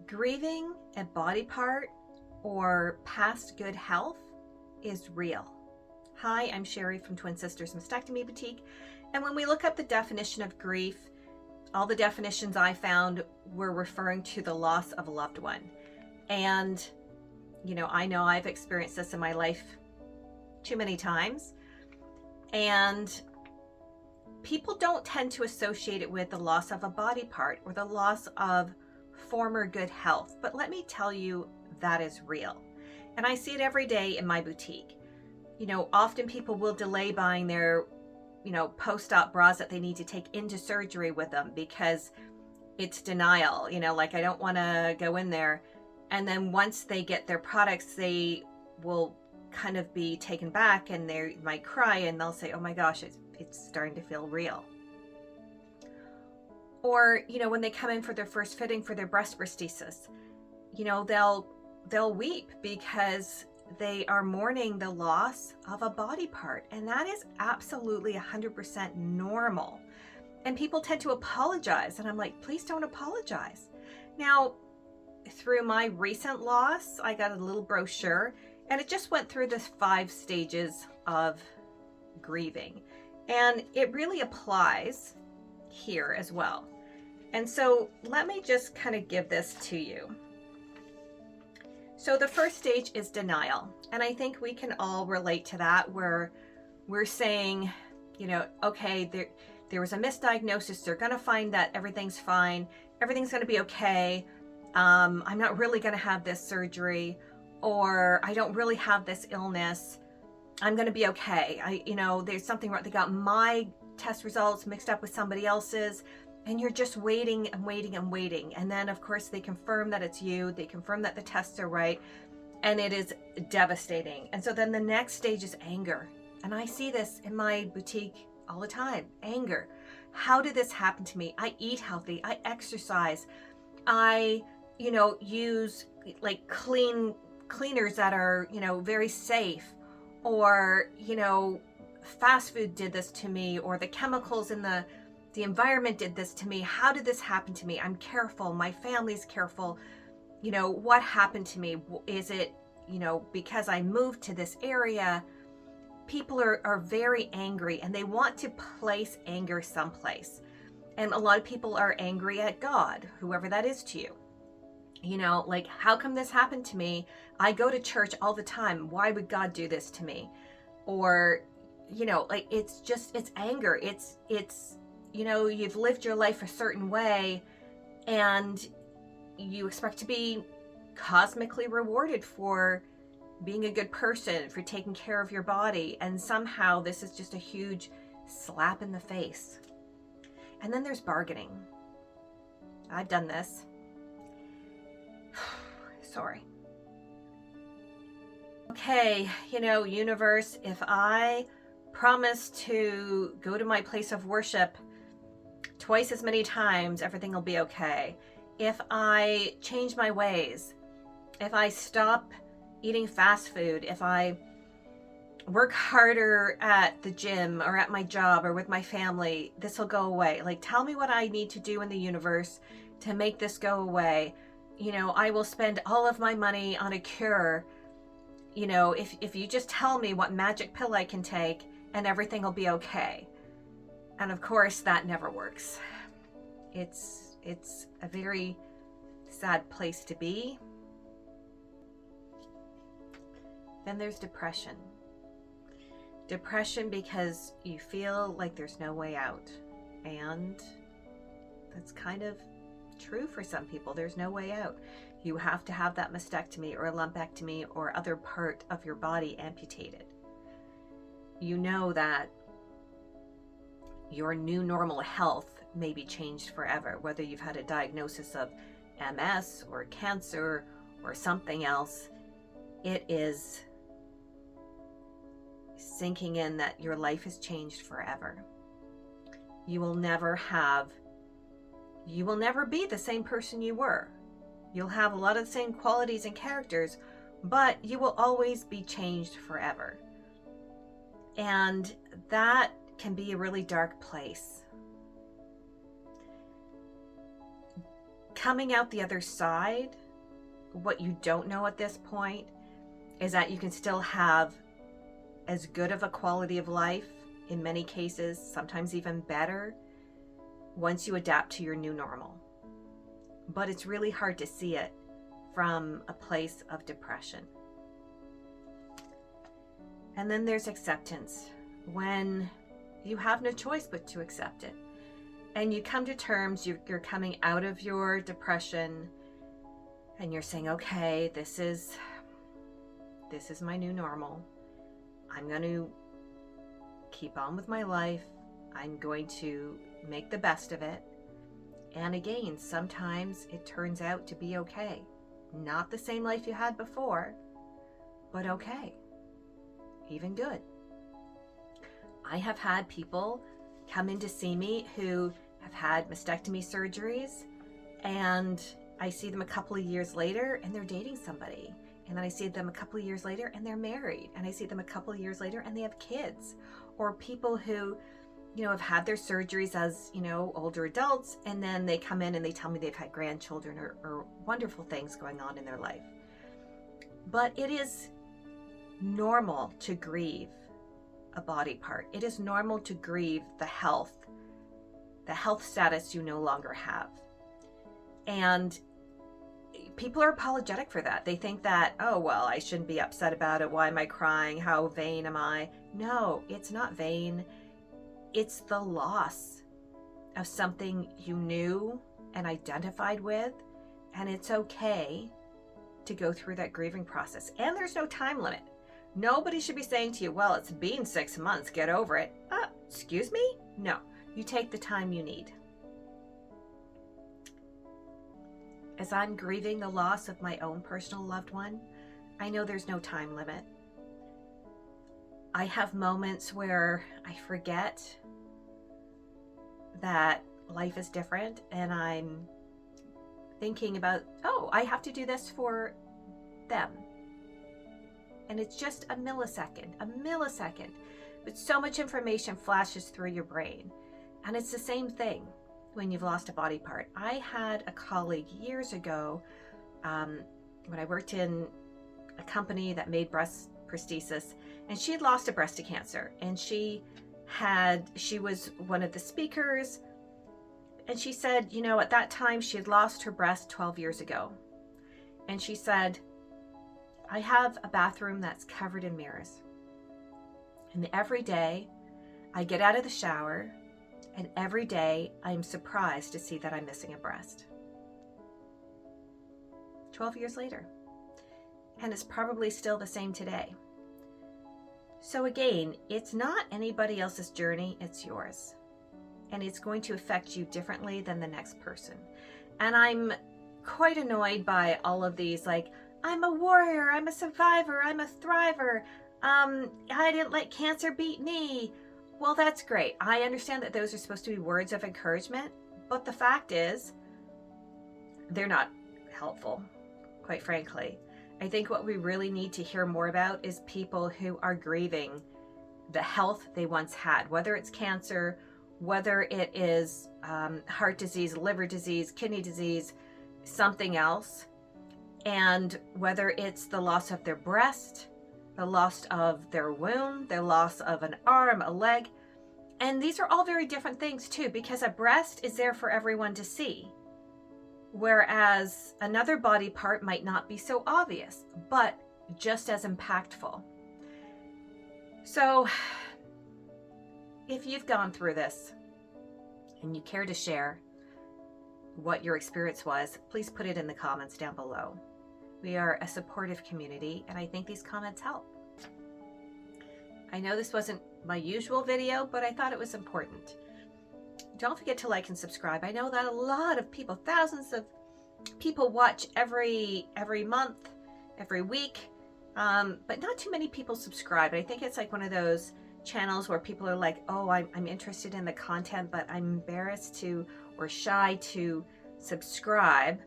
Grieving a body part or past good health is real. Hi, I'm Sherry from Twin Sisters Mastectomy Boutique. And when we look up the definition of grief, all the definitions I found were referring to the loss of a loved one. And, I know I've experienced this in my life too many times. And people don't tend to associate it with the loss of a body part or the loss of former good health. But let me tell you, that is real. And I see it every day in my boutique. Often people will delay buying their, post-op bras that they need to take into surgery with them because it's denial, like I don't want to go in there. And then once they get their products, they will kind of be taken back and they might cry and they'll say, oh my gosh, it's starting to feel real. Or, when they come in for their first fitting for their breast prosthesis, they'll weep because they are mourning the loss of a body part. And that is absolutely 100% normal. And people tend to apologize. And I'm like, please don't apologize. Now, through my recent loss, I got a little brochure and it just went through the 5 stages of grieving. And it really applies here as well. And so let me just kind of give this to you. So the first stage is denial. And I think we can all relate to that, where we're saying, okay, there was a misdiagnosis. They're going to find that everything's fine. Everything's going to be okay. I'm not really going to have this surgery, or I don't really have this illness. I'm going to be okay. There's something wrong. They got my test results mixed up with somebody else's. And you're just waiting and waiting and waiting. And then, of course, they confirm that it's you. They confirm that the tests are right. And it is devastating. And so then the next stage is anger. And I see this in my boutique all the time. Anger. How did this happen to me? I eat healthy. I exercise. I, use like cleaners that are, very safe. Or, fast food did this to me. Or the chemicals in the environment did this to me. How did this happen to me? I'm careful. My family's careful. What happened to me? Is it, because I moved to this area? People are very angry and they want to place anger someplace. And a lot of people are angry at God, whoever that is to you. Like, how come this happened to me? I go to church all the time. Why would God do this to me? Or, like, it's anger. It's, you've lived your life a certain way and you expect to be cosmically rewarded for being a good person, for taking care of your body. And somehow this is just a huge slap in the face. And then there's bargaining. I've done this. Sorry. Okay, universe, if I promise to go to my place of worship twice as many times, everything will be okay. If I change my ways, if I stop eating fast food, if I work harder at the gym or at my job or with my family, this will go away. Like, tell me what I need to do in the universe to make this go away. I will spend all of my money on a cure. If you just tell me what magic pill I can take and everything will be okay. And of course, that never works. It's a very sad place to be. Then there's depression. Depression because you feel like there's no way out. And that's kind of true for some people. There's no way out. You have to have that mastectomy or a lumpectomy or other part of your body amputated. You know that your new normal health may be changed forever, whether you've had a diagnosis of MS or cancer or something else. It is sinking in that your life has changed forever. You will never be the same person you were. You'll have a lot of the same qualities and characters, but you will always be changed forever. And that can be a really dark place. coming out the other side, what you don't know at this point is that you can still have as good of a quality of life, in many cases, sometimes even better, once you adapt to your new normal. But it's really hard to see it from a place of depression. And then there's acceptance, when you have no choice but to accept it. And you come to terms, you're coming out of your depression, and you're saying, okay, this is my new normal. I'm going to keep on with my life. I'm going to make the best of it. And again, sometimes it turns out to be okay. Not the same life you had before, but okay. Even good. I have had people come in to see me who have had mastectomy surgeries, and I see them a couple of years later and they're dating somebody. And then I see them a couple of years later and they're married. And I see them a couple of years later and they have kids. Or people who, have had their surgeries as, older adults, and then they come in and they tell me they've had grandchildren or wonderful things going on in their life. But it is normal to grieve a body part. It is normal to grieve the health status you no longer have. And people are apologetic for that. They think that, oh, well, I shouldn't be upset about it. Why am I crying? How vain am I? No, it's not vain. It's the loss of something you knew and identified with. And it's okay to go through that grieving process. And there's no time limit. Nobody should be saying to you, well, it's been 6 months, get over it. Excuse me? No, you take the time you need. As I'm grieving the loss of my own personal loved one, I know there's no time limit. I have moments where I forget that life is different, and I'm thinking about, oh, I have to do this for them. And it's just a millisecond, but so much information flashes through your brain. And it's the same thing when you've lost a body part. I had a colleague years ago, when I worked in a company that made breast prosthesis, and she had lost a breast to cancer, and she was one of the speakers, and she said, at that time she had lost her breast 12 years ago. And she said, I have a bathroom that's covered in mirrors. And every day I get out of the shower, and every day I'm surprised to see that I'm missing a breast. 12 years later. And it's probably still the same today. So again, it's not anybody else's journey, it's yours. And it's going to affect you differently than the next person. And I'm quite annoyed by all of these, like, I'm a warrior, I'm a survivor, I'm a thriver, I didn't let cancer beat me. Well, that's great. I understand that those are supposed to be words of encouragement, but the fact is, they're not helpful, quite frankly. I think what we really need to hear more about is people who are grieving the health they once had, whether it's cancer, whether it is heart disease, liver disease, kidney disease, something else, and whether it's the loss of their breast, the loss of their womb, the loss of an arm, a leg. And these are all very different things too, because a breast is there for everyone to see, whereas another body part might not be so obvious, but just as impactful. So if you've gone through this and you care to share what your experience was, please put it in the comments down below. We are a supportive community, and I think these comments help. I know this wasn't my usual video, but I thought it was important. Don't forget to like and subscribe. I know that a lot of people, thousands of people watch every month, every week, but not too many people subscribe. I think it's like one of those channels where people are like, oh, I'm interested in the content, but I'm embarrassed to or shy to subscribe.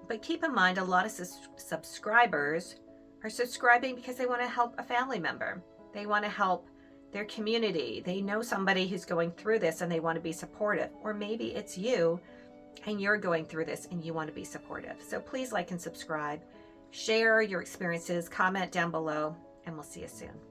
But keep in mind, a lot of subscribers are subscribing because they want to help a family member. They want to help their community. They know somebody who's going through this and they want to be supportive. Or maybe it's you and you're going through this and you want to be supportive. So please like and subscribe, share your experiences, comment down below, and we'll see you soon.